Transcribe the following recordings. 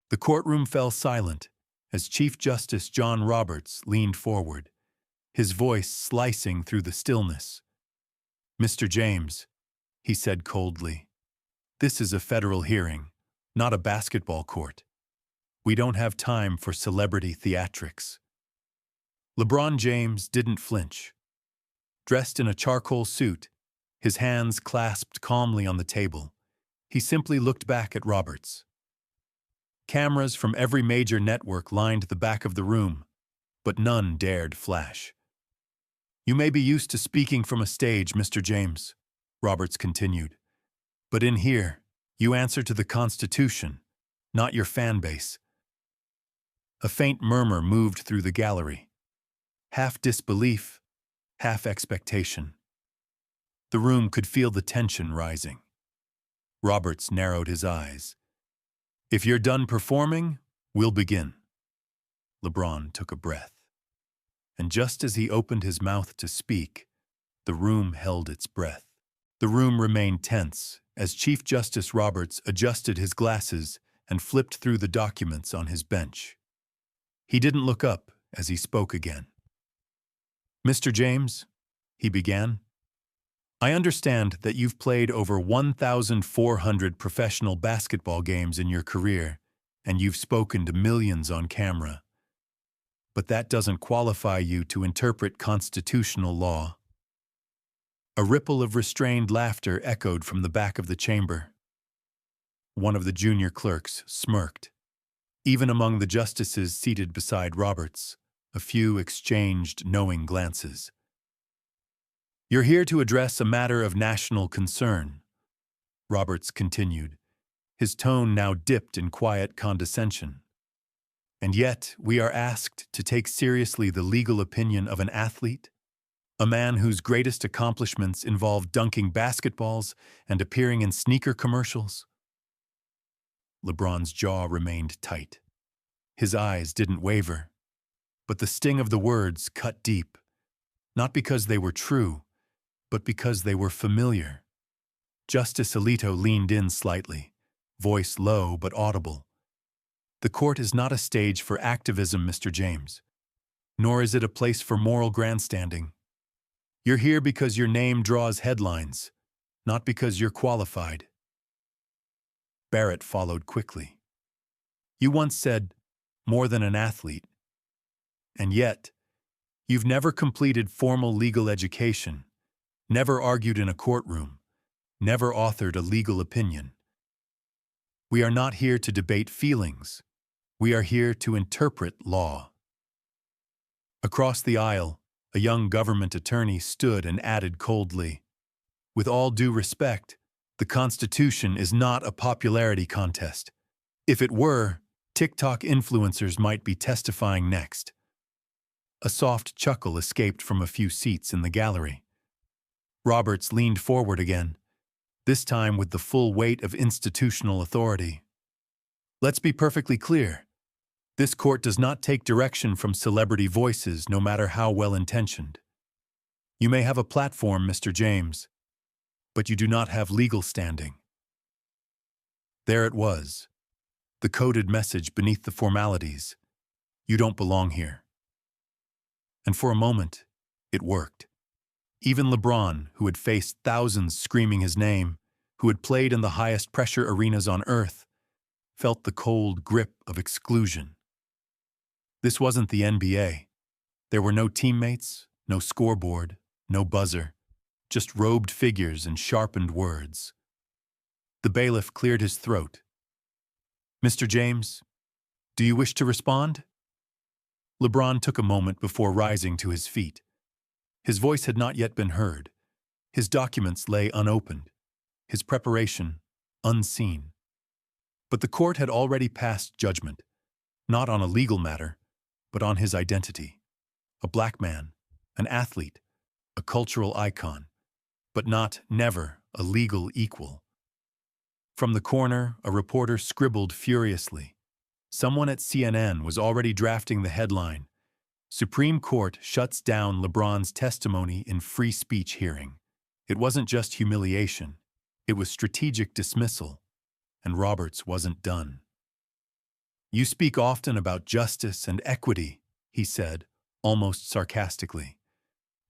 The courtroom fell silent as Chief Justice John Roberts leaned forward, his voice slicing through the stillness. "Mr. James," he said coldly, "this is a federal hearing, not a basketball court. We don't have time for celebrity theatrics." LeBron James didn't flinch. Dressed in a charcoal suit, his hands clasped calmly on the table, he simply looked back at Roberts. Cameras from every major network lined the back of the room, but none dared flash. "You may be used to speaking from a stage, Mr. James," Roberts continued, "but in here, you answer to the Constitution, not your fan base." A faint murmur moved through the gallery, half disbelief, half expectation. The room could feel the tension rising. Roberts narrowed his eyes. "If you're done performing, we'll begin." LeBron took a breath. And just as he opened his mouth to speak, the room held its breath. The room remained tense as Chief Justice Roberts adjusted his glasses and flipped through the documents on his bench. He didn't look up as he spoke again. "Mr. James," he began, "I understand that you've played over 1,400 professional basketball games in your career, and you've spoken to millions on camera. But that doesn't qualify you to interpret constitutional law." A ripple of restrained laughter echoed from the back of the chamber. One of the junior clerks smirked. Even among the justices seated beside Roberts, a few exchanged knowing glances. "You're here to address a matter of national concern," Roberts continued, his tone now dipped in quiet condescension. "And yet we are asked to take seriously the legal opinion of an athlete, a man whose greatest accomplishments involve dunking basketballs and appearing in sneaker commercials." LeBron's jaw remained tight. His eyes didn't waver, but the sting of the words cut deep, not because they were true, but because they were familiar. Justice Alito leaned in slightly, voice low but audible. "The court is not a stage for activism, Mr. James, nor is it a place for moral grandstanding. You're here because your name draws headlines, not because you're qualified." Barrett followed quickly. "You once said, 'more than an athlete.' And yet, you've never completed formal legal education, never argued in a courtroom, never authored a legal opinion. We are not here to debate feelings. We are here to interpret law." Across the aisle, a young government attorney stood and added coldly, "With all due respect, the Constitution is not a popularity contest. If it were, TikTok influencers might be testifying next." A soft chuckle escaped from a few seats in the gallery. Roberts leaned forward again, this time with the full weight of institutional authority. "Let's be perfectly clear. This court does not take direction from celebrity voices, no matter how well-intentioned. You may have a platform, Mr. James, but you do not have legal standing." There it was, the coded message beneath the formalities. "You don't belong here." And for a moment, it worked. Even LeBron, who had faced thousands screaming his name, who had played in the highest pressure arenas on earth, felt the cold grip of exclusion. This wasn't the NBA. There were no teammates, no scoreboard, no buzzer, just robed figures and sharpened words. The bailiff cleared his throat. "Mr. James, do you wish to respond?" LeBron took a moment before rising to his feet. His voice had not yet been heard. His documents lay unopened, his preparation unseen. But the court had already passed judgment, not on a legal matter, but on his identity. A black man, an athlete, a cultural icon, but never a legal equal. From the corner, a reporter scribbled furiously. Someone at CNN was already drafting the headline, "Supreme Court shuts down LeBron's testimony in free speech hearing." It wasn't just humiliation, it was strategic dismissal, and Roberts wasn't done. You speak often about justice and equity, he said, almost sarcastically.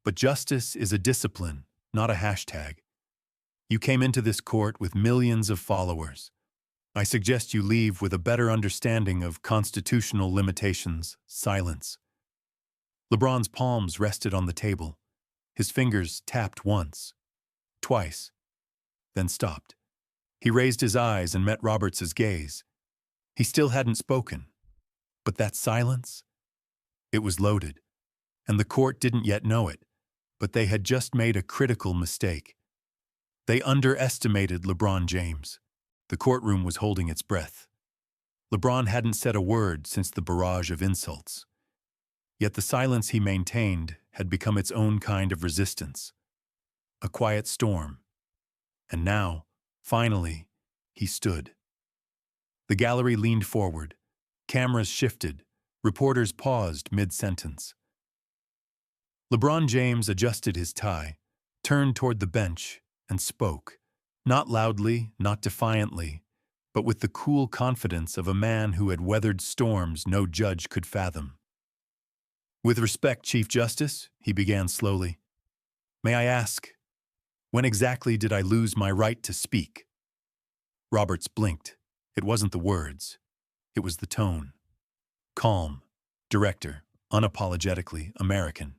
But justice is a discipline, not a hashtag. You came into this court with millions of followers. I suggest you leave with a better understanding of constitutional limitations, silence. LeBron's palms rested on the table. His fingers tapped once, twice, then stopped. He raised his eyes and met Roberts's gaze. He still hadn't spoken. But that silence? It was loaded, and the court didn't yet know it, but they had just made a critical mistake. They underestimated LeBron James. The courtroom was holding its breath. LeBron hadn't said a word since the barrage of insults. Yet the silence he maintained had become its own kind of resistance. A quiet storm. And now, finally, he stood. The gallery leaned forward. Cameras shifted. Reporters paused mid-sentence. LeBron James adjusted his tie, turned toward the bench, and spoke, not loudly, not defiantly, but with the cool confidence of a man who had weathered storms no judge could fathom. With respect, Chief Justice, he began slowly, may I ask, when exactly did I lose my right to speak? Roberts blinked. It wasn't the words. It was the tone. Calm, director, unapologetically American.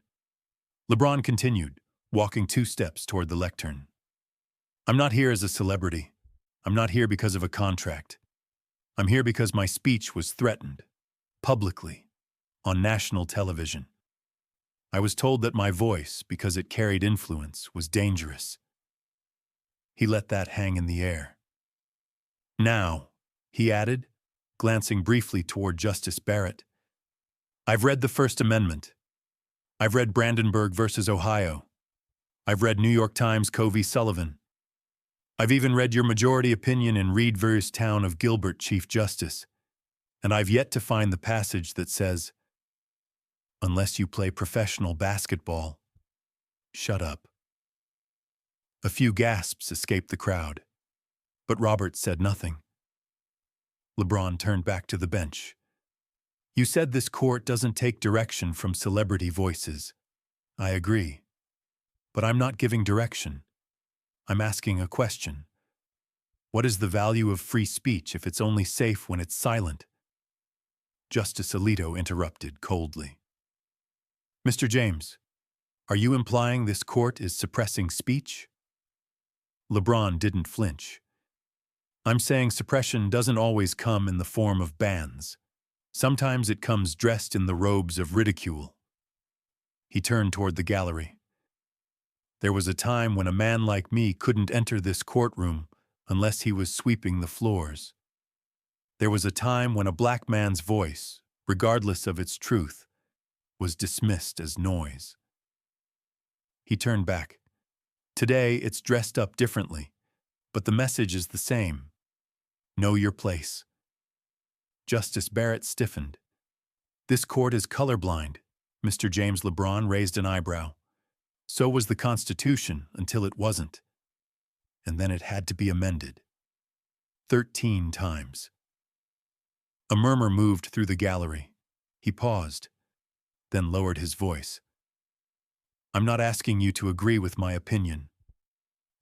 LeBron continued, walking 2 steps toward the lectern. I'm not here as a celebrity. I'm not here because of a contract. I'm here because my speech was threatened, publicly, on national television. I was told that my voice, because it carried influence, was dangerous. He let that hang in the air. Now, he added, glancing briefly toward Justice Barrett, I've read the First Amendment. I've read Brandenburg versus Ohio. I've read New York Times Covey Sullivan. I've even read your majority opinion in Reed versus Town of Gilbert, Chief Justice. And I've yet to find the passage that says, unless you play professional basketball, shut up. A few gasps escaped the crowd, but Roberts said nothing. LeBron turned back to the bench. You said this court doesn't take direction from celebrity voices. I agree. But I'm not giving direction. I'm asking a question. What is the value of free speech if it's only safe when it's silent? Justice Alito interrupted coldly. Mr. James, are you implying this court is suppressing speech? LeBron didn't flinch. I'm saying suppression doesn't always come in the form of bans. Sometimes it comes dressed in the robes of ridicule. He turned toward the gallery. There was a time when a man like me couldn't enter this courtroom unless he was sweeping the floors. There was a time when a black man's voice, regardless of its truth, was dismissed as noise. He turned back. Today it's dressed up differently, but the message is the same. Know your place. Justice Barrett stiffened. This court is colorblind. Mr. James LeBron raised an eyebrow. So was the Constitution until it wasn't. And then it had to be amended. 13 times. A murmur moved through the gallery. He paused, then lowered his voice. I'm not asking you to agree with my opinion.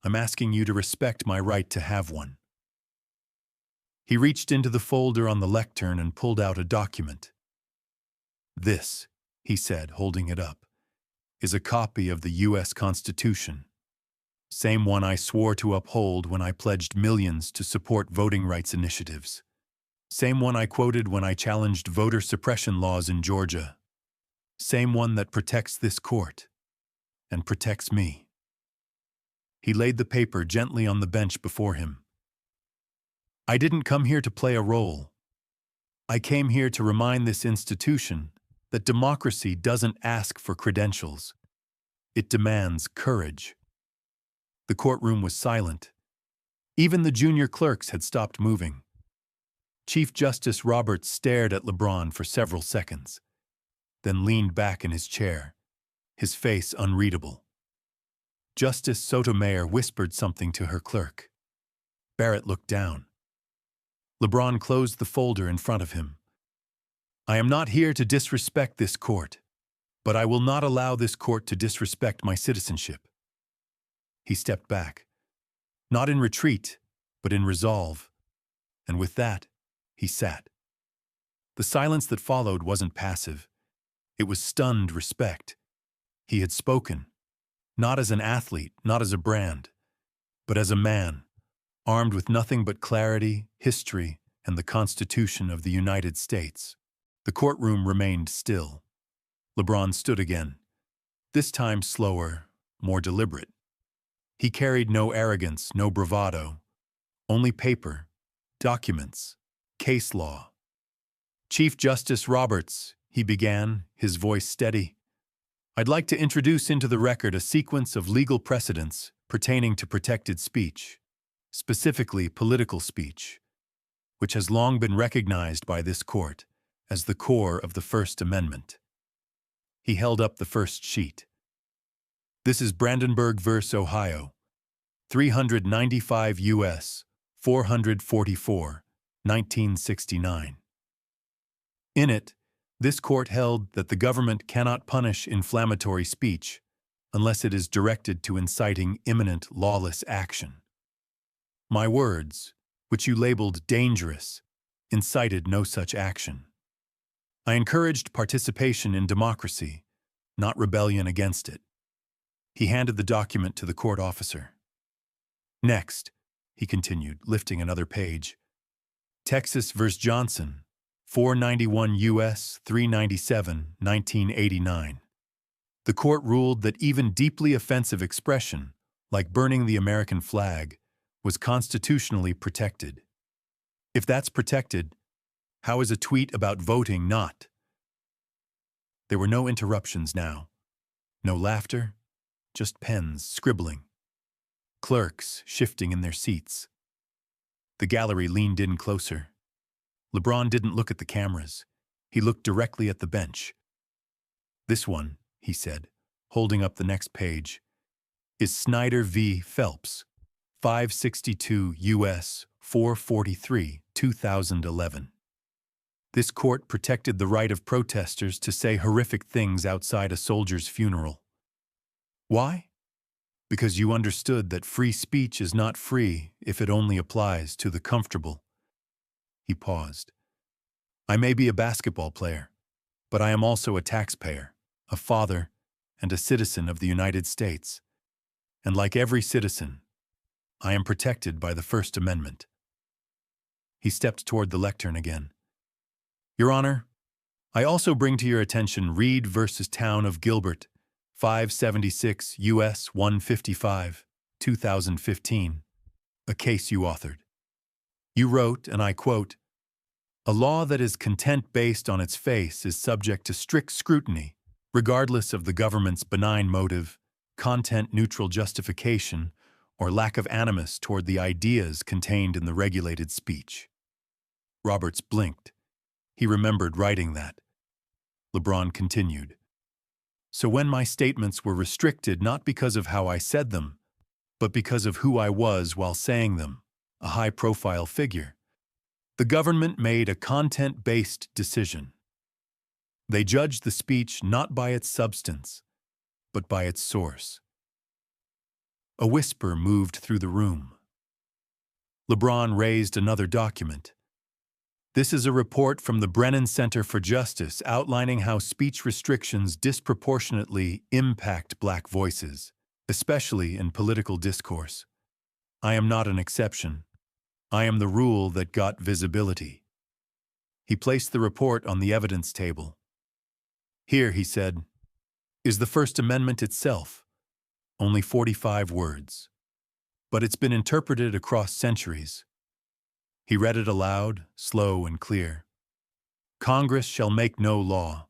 I'm asking you to respect my right to have one. He reached into the folder on the lectern and pulled out a document. This, he said, holding it up, is a copy of the U.S. Constitution. Same one I swore to uphold when I pledged millions to support voting rights initiatives. Same one I quoted when I challenged voter suppression laws in Georgia. Same one that protects this court and protects me. He laid the paper gently on the bench before him. I didn't come here to play a role. I came here to remind this institution that democracy doesn't ask for credentials. It demands courage. The courtroom was silent. Even the junior clerks had stopped moving. Chief Justice Roberts stared at LeBron for several seconds, then leaned back in his chair, his face unreadable. Justice Sotomayor whispered something to her clerk. Barrett looked down. LeBron closed the folder in front of him, I am not here to disrespect this court, but I will not allow this court to disrespect my citizenship. He stepped back, not in retreat, but in resolve, and with that, he sat. The silence that followed wasn't passive. It was stunned respect. He had spoken, not as an athlete, not as a brand, but as a man, armed with nothing but clarity, history, and the Constitution of the United States. The courtroom remained still. LeBron stood again, this time slower, more deliberate. He carried no arrogance, no bravado, only paper, documents, case law. Chief Justice Roberts, he began, his voice steady. I'd like to introduce into the record a sequence of legal precedents pertaining to protected speech, specifically political speech, which has long been recognized by this court as the core of the First Amendment. He held up the first sheet. This is Brandenburg v. Ohio, 395 U.S., 444, 1969. In it, this court held that the government cannot punish inflammatory speech unless it is directed to inciting imminent lawless action. My words, which you labeled dangerous, incited no such action. I encouraged participation in democracy, not rebellion against it. He handed the document to the court officer. Next, he continued, lifting another page, Texas v. Johnson, 491 U.S. 397, 1989. The court ruled that even deeply offensive expression, like burning the American flag, was constitutionally protected. If that's protected, how is a tweet about voting not? There were no interruptions now. No laughter, just pens scribbling. Clerks shifting in their seats. The gallery leaned in closer. LeBron didn't look at the cameras. He looked directly at the bench. This one, he said, holding up the next page, is Snyder v. Phelps, 562 U.S. 443, 2011. This court protected the right of protesters to say horrific things outside a soldier's funeral. Why? Because you understood that free speech is not free if it only applies to the comfortable. He paused. I may be a basketball player, but I am also a taxpayer, a father, and a citizen of the United States. And like every citizen, I am protected by the First Amendment. He stepped toward the lectern again. Your Honor, I also bring to your attention Reed v. Town of Gilbert, 576 U.S. 155, 2015, a case you authored. You wrote, and I quote, "A law that is content-based on its face is subject to strict scrutiny, regardless of the government's benign motive, content-neutral justification, or lack of animus toward the ideas contained in the regulated speech." Roberts blinked. He remembered writing that. LeBron continued. So when my statements were restricted not because of how I said them, but because of who I was while saying them, a high-profile figure, the government made a content-based decision. They judged the speech not by its substance, but by its source. A whisper moved through the room. LeBron raised another document. This is a report from the Brennan Center for Justice outlining how speech restrictions disproportionately impact Black voices, especially in political discourse. I am not an exception. I am the rule that got visibility. He placed the report on the evidence table. Here, he said, is the First Amendment itself, only 45 words. But it's been interpreted across centuries. He read it aloud, slow and clear. Congress shall make no law,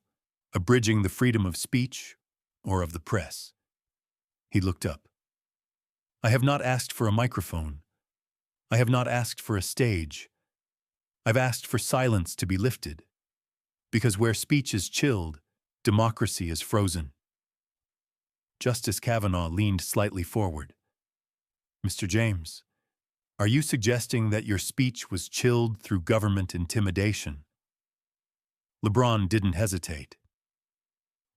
abridging the freedom of speech or of the press. He looked up. I have not asked for a microphone. I have not asked for a stage. I've asked for silence to be lifted. Because where speech is chilled, democracy is frozen. Justice Kavanaugh leaned slightly forward. Mr. James, are you suggesting that your speech was chilled through government intimidation? LeBron didn't hesitate.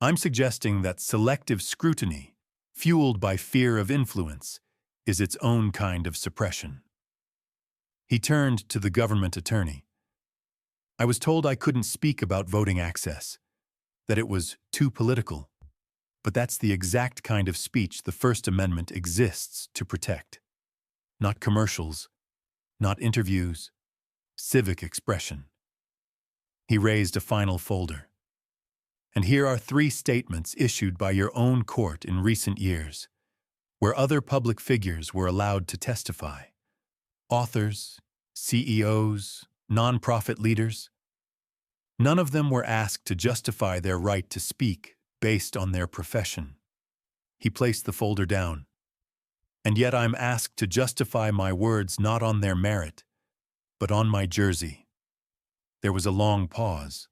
I'm suggesting that selective scrutiny, fueled by fear of influence, is its own kind of suppression. He turned to the government attorney. I was told I couldn't speak about voting access, that it was too political. But that's the exact kind of speech the First Amendment exists to protect. Not commercials, not interviews, civic expression. He raised a final folder. And here are 3 statements issued by your own court in recent years, where other public figures were allowed to testify. Authors, CEOs, nonprofit leaders. None of them were asked to justify their right to speak based on their profession. He placed the folder down. And yet I'm asked to justify my words not on their merit, but on my jersey. There was a long pause.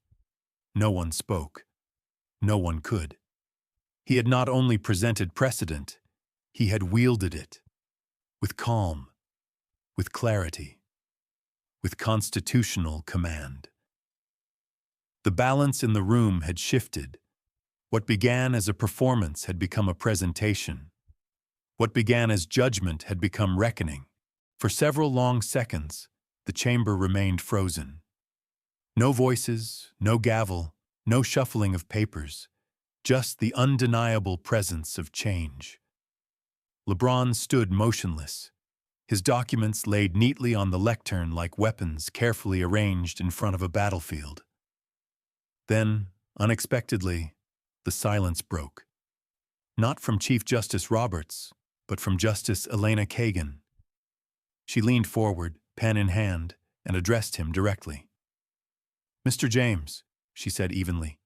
No one spoke. No one could. He had not only presented precedent, he had wielded it. With calm, with clarity, with constitutional command. The balance in the room had shifted. What began as a performance had become a presentation. What began as judgment had become reckoning. For several long seconds, the chamber remained frozen. No voices, no gavel, no shuffling of papers, just the undeniable presence of change. LeBron stood motionless, his documents laid neatly on the lectern like weapons carefully arranged in front of a battlefield. Then, unexpectedly, the silence broke. Not from Chief Justice Roberts, but from Justice Elena Kagan. She leaned forward, pen in hand, and addressed him directly. Mr. James, she said evenly,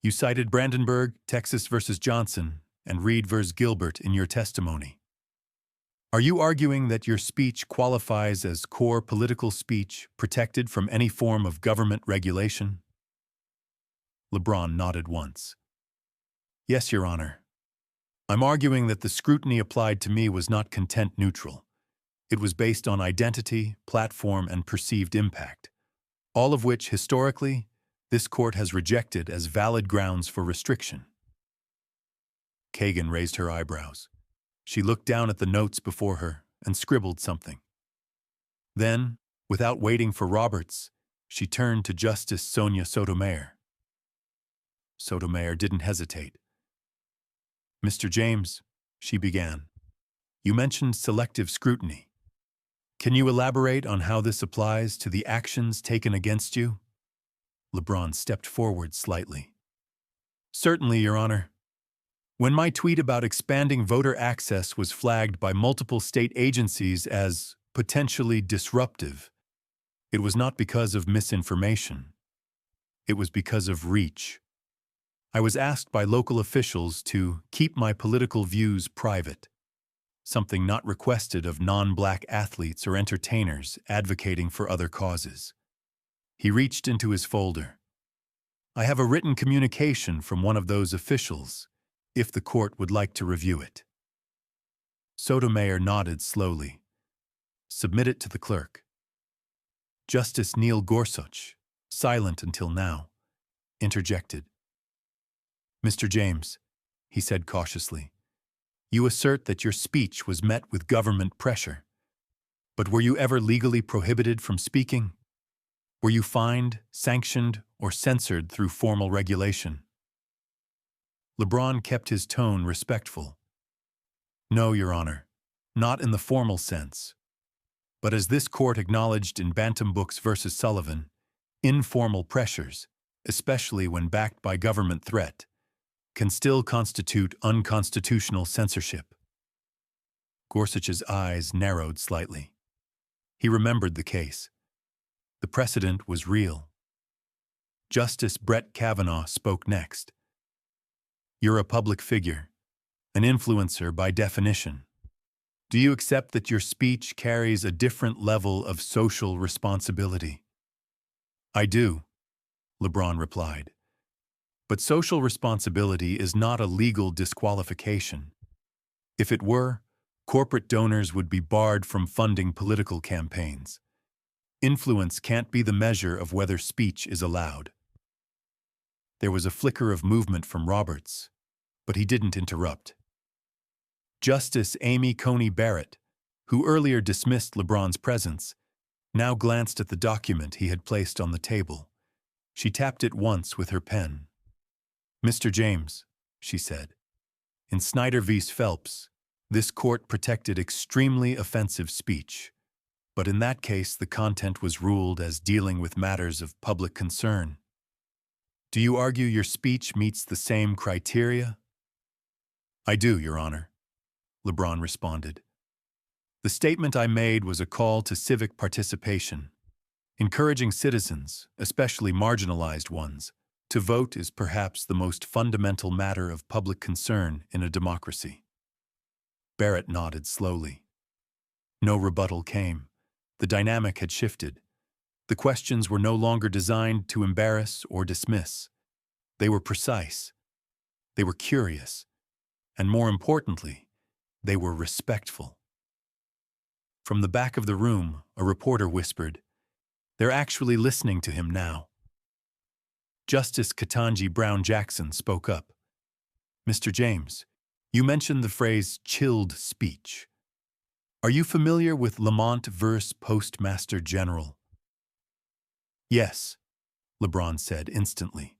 you cited Brandenburg, Texas versus Johnson, and Reed versus Gilbert in your testimony. Are you arguing that your speech qualifies as core political speech protected from any form of government regulation? LeBron nodded once. Yes, Your Honor. I'm arguing that the scrutiny applied to me was not content neutral. It was based on identity, platform, and perceived impact, all of which, historically, this court has rejected as valid grounds for restriction. Kagan raised her eyebrows. She looked down at the notes before her and scribbled something. Then, without waiting for Roberts, she turned to Justice Sonia Sotomayor. Sotomayor didn't hesitate. Mr. James, she began, you mentioned selective scrutiny. Can you elaborate on how this applies to the actions taken against you? LeBron stepped forward slightly. Certainly, Your Honor. When my tweet about expanding voter access was flagged by multiple state agencies as potentially disruptive, it was not because of misinformation. It was because of reach. I was asked by local officials to keep my political views private, something not requested of non-black athletes or entertainers advocating for other causes. He reached into his folder. I have a written communication from one of those officials, if the court would like to review it. Sotomayor nodded slowly. Submit it to the clerk. Justice Neil Gorsuch, silent until now, interjected. Mr. James, he said cautiously, you assert that your speech was met with government pressure. But were you ever legally prohibited from speaking? Were you fined, sanctioned, or censored through formal regulation? LeBron kept his tone respectful. No, Your Honor, not in the formal sense. But as this court acknowledged in Brandenburg versus Sullivan, informal pressures, especially when backed by government threat, can still constitute unconstitutional censorship. Gorsuch's eyes narrowed slightly. He remembered the case. The precedent was real. Justice Brett Kavanaugh spoke next. You're a public figure, an influencer by definition. Do you accept that your speech carries a different level of social responsibility? I do, LeBron replied. But social responsibility is not a legal disqualification. If it were, corporate donors would be barred from funding political campaigns. Influence can't be the measure of whether speech is allowed. There was a flicker of movement from Roberts, but he didn't interrupt. Justice Amy Coney Barrett, who earlier dismissed LeBron's presence, now glanced at the document he had placed on the table. She tapped it once with her pen. "Mr. James," she said, "in Snyder v. Phelps, this court protected extremely offensive speech, but in that case the content was ruled as dealing with matters of public concern. Do you argue your speech meets the same criteria?" "I do, Your Honor," LeBron responded. "The statement I made was a call to civic participation. Encouraging citizens, especially marginalized ones, to vote is perhaps the most fundamental matter of public concern in a democracy." Barrett nodded slowly. No rebuttal came. The dynamic had shifted. The questions were no longer designed to embarrass or dismiss. They were precise. They were curious. And more importantly, they were respectful. From the back of the room, a reporter whispered, "They're actually listening to him now." Justice Ketanji Brown Jackson spoke up. "Mr. James, you mentioned the phrase chilled speech. Are you familiar with Lamont v. Postmaster General?" "Yes," LeBron said instantly.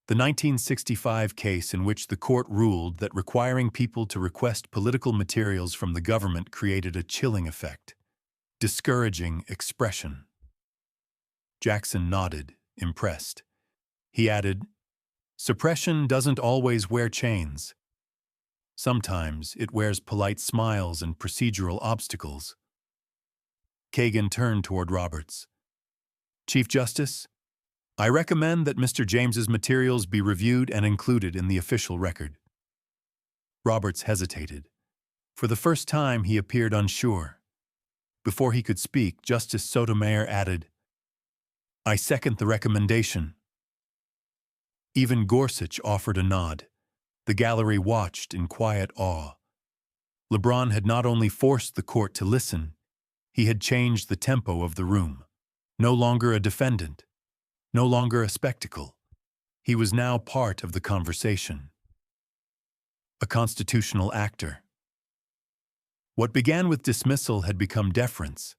"The 1965 case in which the court ruled that requiring people to request political materials from the government created a chilling effect, discouraging expression." Jackson nodded, impressed. He added, "Suppression doesn't always wear chains. Sometimes it wears polite smiles and procedural obstacles." Kagan turned toward Roberts. "Chief Justice, I recommend that Mr. James's materials be reviewed and included in the official record." Roberts hesitated. For the first time, he appeared unsure. Before he could speak, Justice Sotomayor added, "I second the recommendation." Even Gorsuch offered a nod. The gallery watched in quiet awe. LeBron had not only forced the court to listen, he had changed the tempo of the room. No longer a defendant, no longer a spectacle. He was now part of the conversation. A constitutional actor. What began with dismissal had become deference,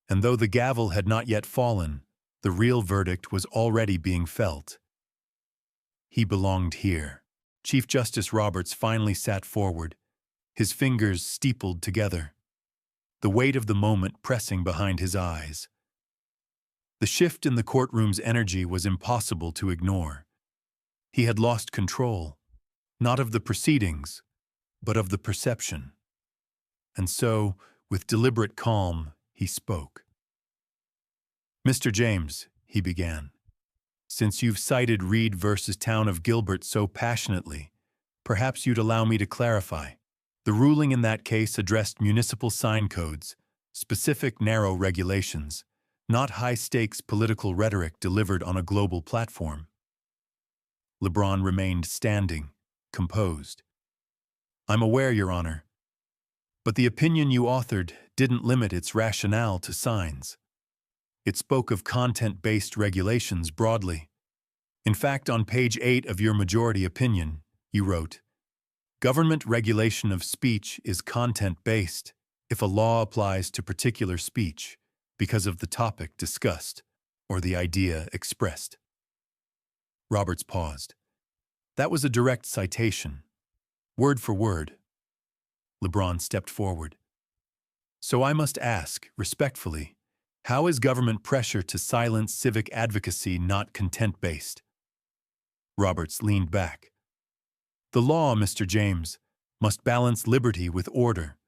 and though the gavel had not yet fallen, the real verdict was already being felt. He belonged here. Chief Justice Roberts finally sat forward, his fingers steepled together, the weight of the moment pressing behind his eyes. The shift in the courtroom's energy was impossible to ignore. He had lost control, not of the proceedings, but of the perception. And so, with deliberate calm, he spoke. "Mr. James," he began, "since you've cited Reed versus Town of Gilbert so passionately, perhaps you'd allow me to clarify. The ruling in that case addressed municipal sign codes, specific narrow regulations, not high-stakes political rhetoric delivered on a global platform." LeBron remained standing, composed. "I'm aware, Your Honor. But the opinion you authored didn't limit its rationale to signs. It spoke of content-based regulations broadly. In fact, on page 8 of your majority opinion, you wrote, 'Government regulation of speech is content-based if a law applies to particular speech because of the topic discussed or the idea expressed.'" Roberts paused. "That was a direct citation, word for word." LeBron stepped forward. "So I must ask, respectfully, how is government pressure to silence civic advocacy not content-based?" Roberts leaned back. "The law, Mr. James, must balance liberty with order.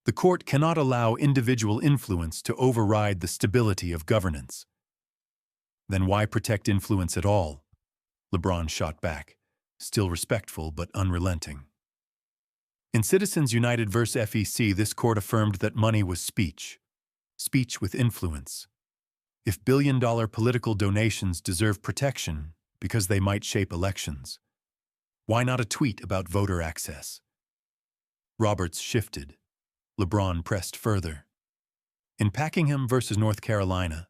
The court cannot allow individual influence to override the stability of governance." "Then why protect influence at all?" LeBron shot back, still respectful but unrelenting. "In Citizens United v. FEC, this court affirmed that money was speech. Speech with influence. If billion-dollar political donations deserve protection because they might shape elections, why not a tweet about voter access?" Roberts shifted. LeBron pressed further. "In Packingham v. North Carolina,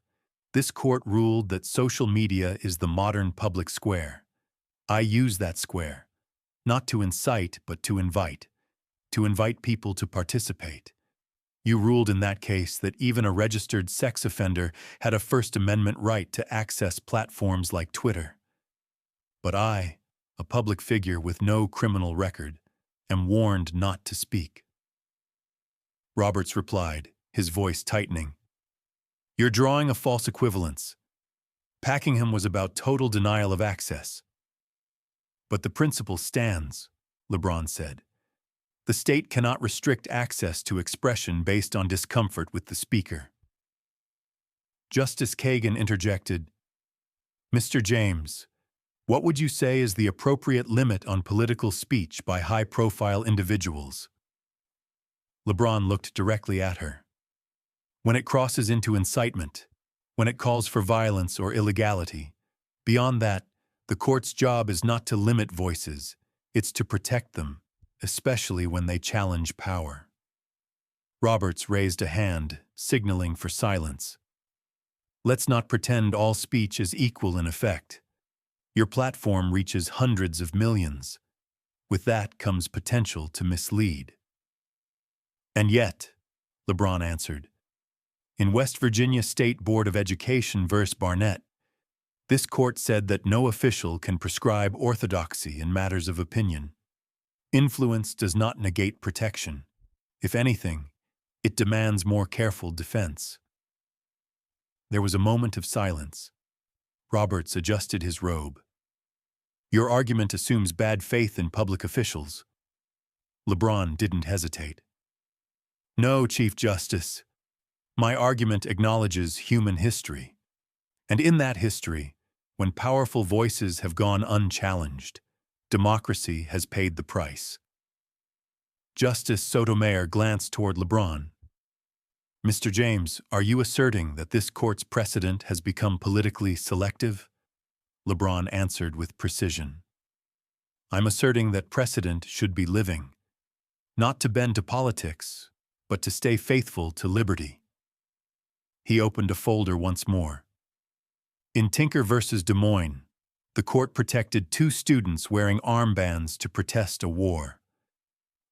this court ruled that social media is the modern public square. I use that square, not to incite but to invite people to participate. You ruled in that case that even a registered sex offender had a First Amendment right to access platforms like Twitter. But I, a public figure with no criminal record, am warned not to speak. Roberts replied, his voice tightening. You're drawing a false equivalence. Packingham was about total denial of access. But the principle stands, LeBron said. The state cannot restrict access to expression based on discomfort with the speaker. Justice Kagan interjected, Mr. James, what would you say is the appropriate limit on political speech by high-profile individuals? LeBron looked directly at her. When it crosses into incitement, when it calls for violence or illegality, beyond that, the court's job is not to limit voices, it's to protect them, especially when they challenge power. Roberts raised a hand, signaling for silence. Let's not pretend all speech is equal in effect. Your platform reaches hundreds of millions. With that comes potential to mislead. And yet, LeBron answered, in West Virginia State Board of Education v. Barnett, this court said that no official can prescribe orthodoxy in matters of opinion. Influence does not negate protection. If anything, it demands more careful defense. There was a moment of silence. Roberts adjusted his robe. Your argument assumes bad faith in public officials. LeBron didn't hesitate. No, Chief Justice. My argument acknowledges human history. And in that history, when powerful voices have gone unchallenged, democracy has paid the price. Justice Sotomayor glanced toward LeBron. Mr. James, are you asserting that this court's precedent has become politically selective? LeBron answered with precision. I'm asserting that precedent should be living, not to bend to politics, but to stay faithful to liberty. He opened a folder once more. In Tinker v. Des Moines, the court protected 2 students wearing armbands to protest a war.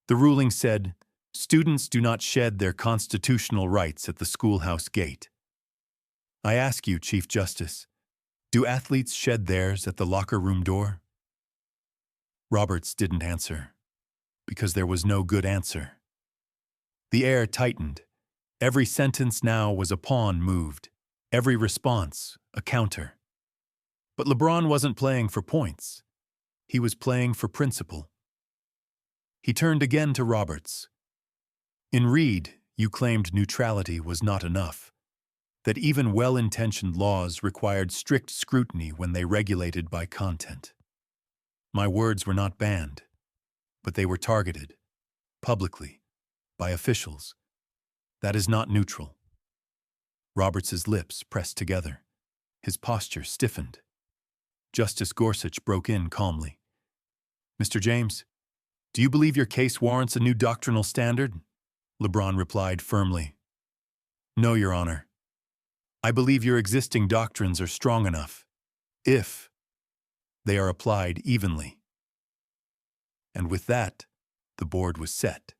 The ruling said, students do not shed their constitutional rights at the schoolhouse gate. I ask you, Chief Justice, do athletes shed theirs at the locker room door? Roberts didn't answer, because there was no good answer. The air tightened. Every sentence now was a pawn moved, every response a counter. But LeBron wasn't playing for points. He was playing for principle. He turned again to Roberts. In Reed, you claimed neutrality was not enough, that even well-intentioned laws required strict scrutiny when they regulated by content. My words were not banned, but they were targeted, publicly, by officials. That is not neutral. Roberts's lips pressed together. His posture stiffened. Justice Gorsuch broke in calmly. Mr. James, do you believe your case warrants a new doctrinal standard? LeBron replied firmly. No, Your Honor. I believe your existing doctrines are strong enough, if they are applied evenly. And with that, the board was set.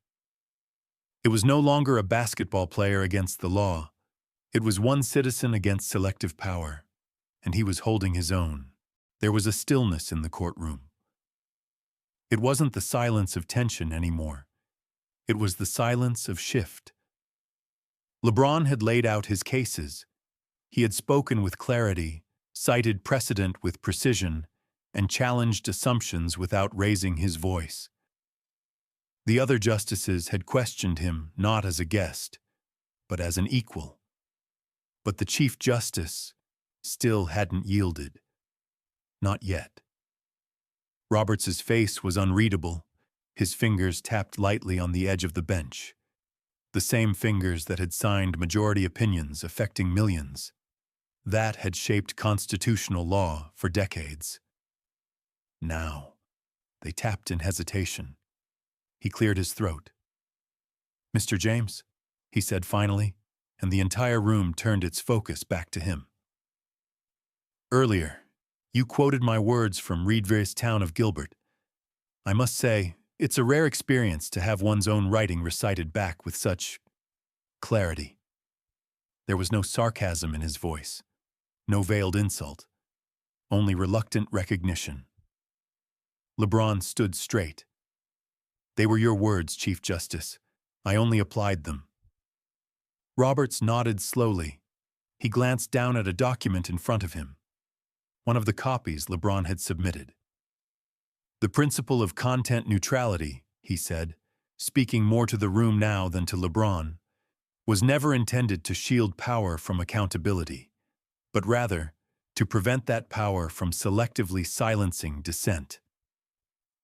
It was no longer a basketball player against the law. It was one citizen against selective power, and he was holding his own. There was a stillness in the courtroom. It wasn't the silence of tension anymore. It was the silence of shift. LeBron had laid out his cases. He had spoken with clarity, cited precedent with precision, and challenged assumptions without raising his voice. The other justices had questioned him not as a guest, but as an equal. But the Chief Justice still hadn't yielded. Not yet. Roberts's face was unreadable. His fingers tapped lightly on the edge of the bench. The same fingers that had signed majority opinions affecting millions. That had shaped constitutional law for decades. Now, they tapped in hesitation. He cleared his throat. Mr. James, he said finally, and the entire room turned its focus back to him. Earlier, You quoted my words from Reedvere's town of Gilbert. I must say, it's a rare experience to have one's own writing recited back with such clarity. There was no sarcasm in his voice, no veiled insult, only reluctant recognition. LeBron stood straight. They were your words, Chief Justice. I only applied them. Roberts nodded slowly. He glanced down at a document in front of him, one of the copies LeBron had submitted. The principle of content neutrality, he said, speaking more to the room now than to LeBron, was never intended to shield power from accountability, but rather to prevent that power from selectively silencing dissent.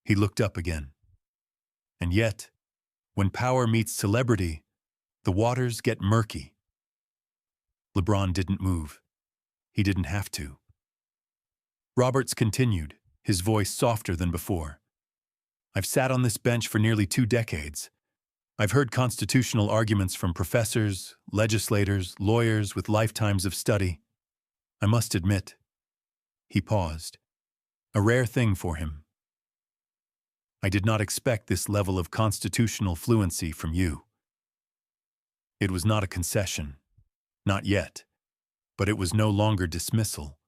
He looked up again. And yet, when power meets celebrity, the waters get murky. LeBron didn't move. He didn't have to. Roberts continued, his voice softer than before. I've sat on this bench for nearly 2 decades. I've heard constitutional arguments from professors, legislators, lawyers with lifetimes of study. I must admit, he paused, a rare thing for him. I did not expect this level of constitutional fluency from you. It was not a concession, not yet, but it was no longer dismissal.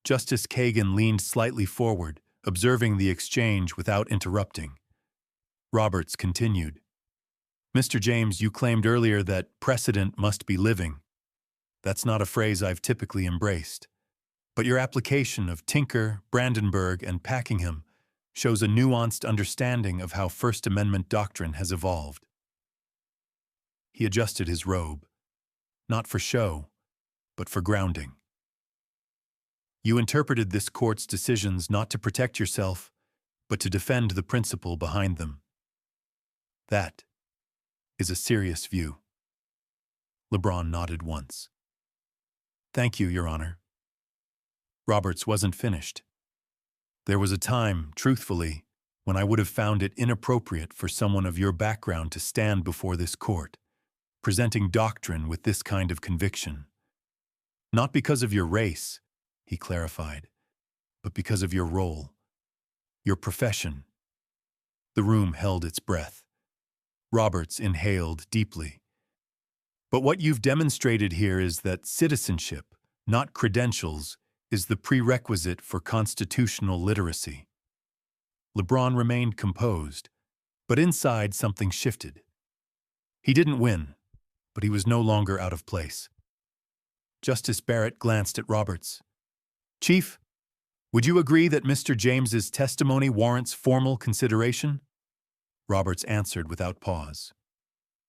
Justice Kagan leaned slightly forward, observing the exchange without interrupting. Roberts continued. Mr. James, you claimed earlier that precedent must be living. That's not a phrase I've typically embraced. But your application of Tinker, Brandenburg, and Packingham shows a nuanced understanding of how First Amendment doctrine has evolved. He adjusted his robe, not for show, but for grounding. You interpreted this court's decisions not to protect yourself, but to defend the principle behind them. That is a serious view. LeBron nodded once. Thank you, Your Honor. Roberts wasn't finished. There was a time, truthfully, when I would have found it inappropriate for someone of your background to stand before this court, presenting doctrine with this kind of conviction. Not because of your race, he clarified, but because of your role, your profession. The room held its breath. Roberts inhaled deeply. But what you've demonstrated here is that citizenship, not credentials, is the prerequisite for constitutional literacy. LeBron remained composed, but inside something shifted. He didn't win, but he was no longer out of place. Justice Barrett glanced at Roberts. Chief, would you agree that Mr. James's testimony warrants formal consideration? Roberts answered without pause.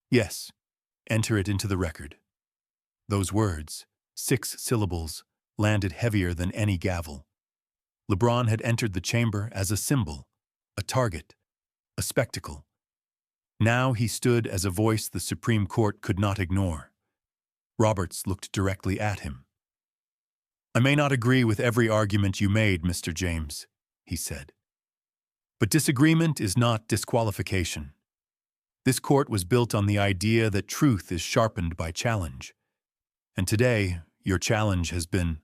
Yes, enter it into the record. Those words, 6 syllables, landed heavier than any gavel. LeBron had entered the chamber as a symbol, a target, a spectacle. Now he stood as a voice the Supreme Court could not ignore. Roberts looked directly at him. I may not agree with every argument you made, Mr. James, he said. But disagreement is not disqualification. This court was built on the idea that truth is sharpened by challenge. And today, your challenge has been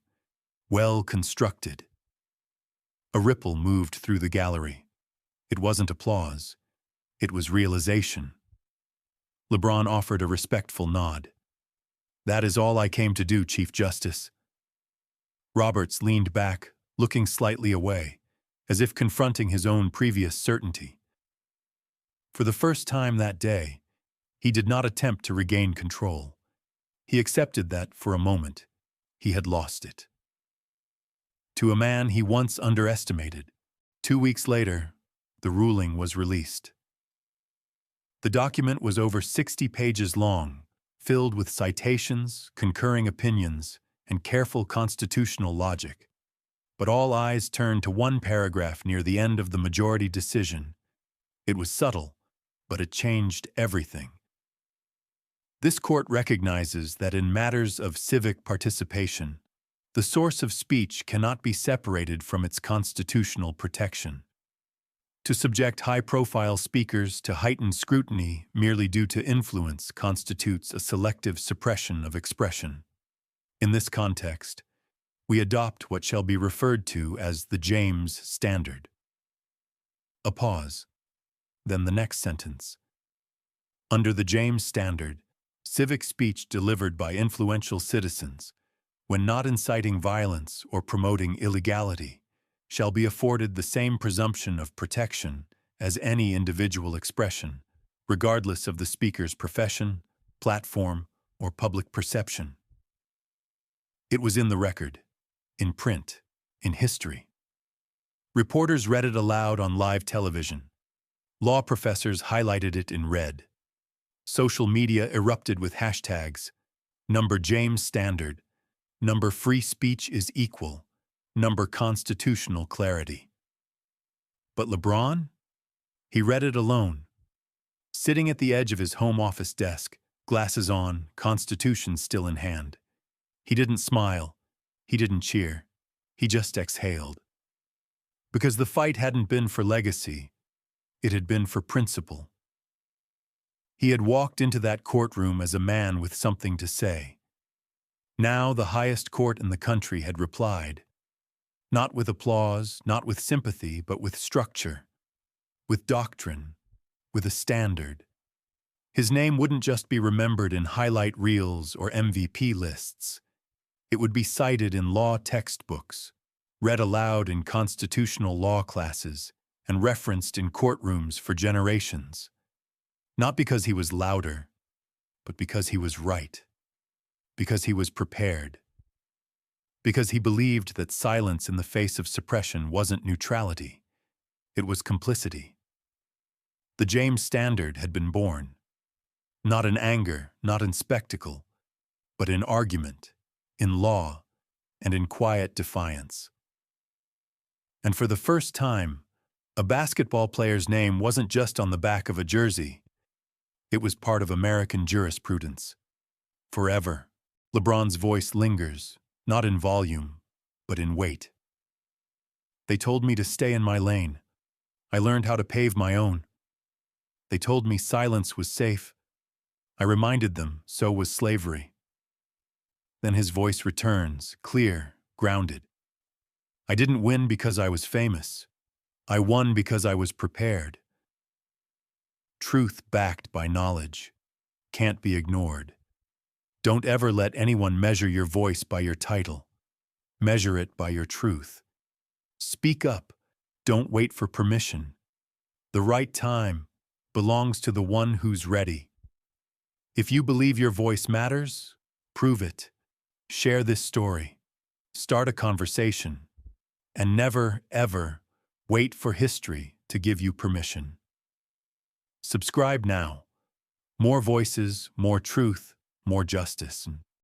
well constructed. A ripple moved through the gallery. It wasn't applause. It was realization. LeBron offered a respectful nod. That is all I came to do, Chief Justice. Roberts leaned back, looking slightly away, as if confronting his own previous certainty. For the first time that day, he did not attempt to regain control. He accepted that, for a moment, he had lost it. To a man he once underestimated, 2 weeks later, the ruling was released. The document was over 60 pages long, filled with citations, concurring opinions, and careful constitutional logic. But all eyes turned to one paragraph near the end of the majority decision. It was subtle, but it changed everything. This court recognizes that in matters of civic participation, the source of speech cannot be separated from its constitutional protection. To subject high-profile speakers to heightened scrutiny merely due to influence constitutes a selective suppression of expression. In this context, we adopt what shall be referred to as the James Standard. A pause. Then the next sentence. Under the James Standard, civic speech delivered by influential citizens, when not inciting violence or promoting illegality, shall be afforded the same presumption of protection as any individual expression, regardless of the speaker's profession, platform, or public perception. It was in the record, in print, in history. Reporters read it aloud on live television. Law professors highlighted it in red. Social media erupted with hashtags, number James Standard, number free speech is equal, number constitutional clarity. But LeBron? He read it alone. Sitting at the edge of his home office desk, glasses on, Constitution still in hand. He didn't smile. He didn't cheer. He just exhaled. Because the fight hadn't been for legacy. It had been for principle. He had walked into that courtroom as a man with something to say. Now the highest court in the country had replied. Not with applause, not with sympathy, but with structure, with doctrine, with a standard. His name wouldn't just be remembered in highlight reels or MVP lists. It would be cited in law textbooks, read aloud in constitutional law classes, and referenced in courtrooms for generations. Not because he was louder, but because he was right. Because he was prepared. Because he believed that silence in the face of suppression wasn't neutrality. It was complicity. The James Standard had been born. Not in anger, not in spectacle, but in argument, in law, and in quiet defiance. And for the first time, a basketball player's name wasn't just on the back of a jersey. It was part of American jurisprudence. Forever, LeBron's voice lingers, not in volume, but in weight. They told me to stay in my lane. I learned how to pave my own. They told me silence was safe. I reminded them so was slavery. Then his voice returns, clear, grounded. I didn't win because I was famous. I won because I was prepared. Truth backed by knowledge can't be ignored. Don't ever let anyone measure your voice by your title. Measure it by your truth. Speak up. Don't wait for permission. The right time belongs to the one who's ready. If you believe your voice matters, prove it. Share this story. Start a conversation. And never, ever wait for history to give you permission. Subscribe now. More voices, more truth, more justice.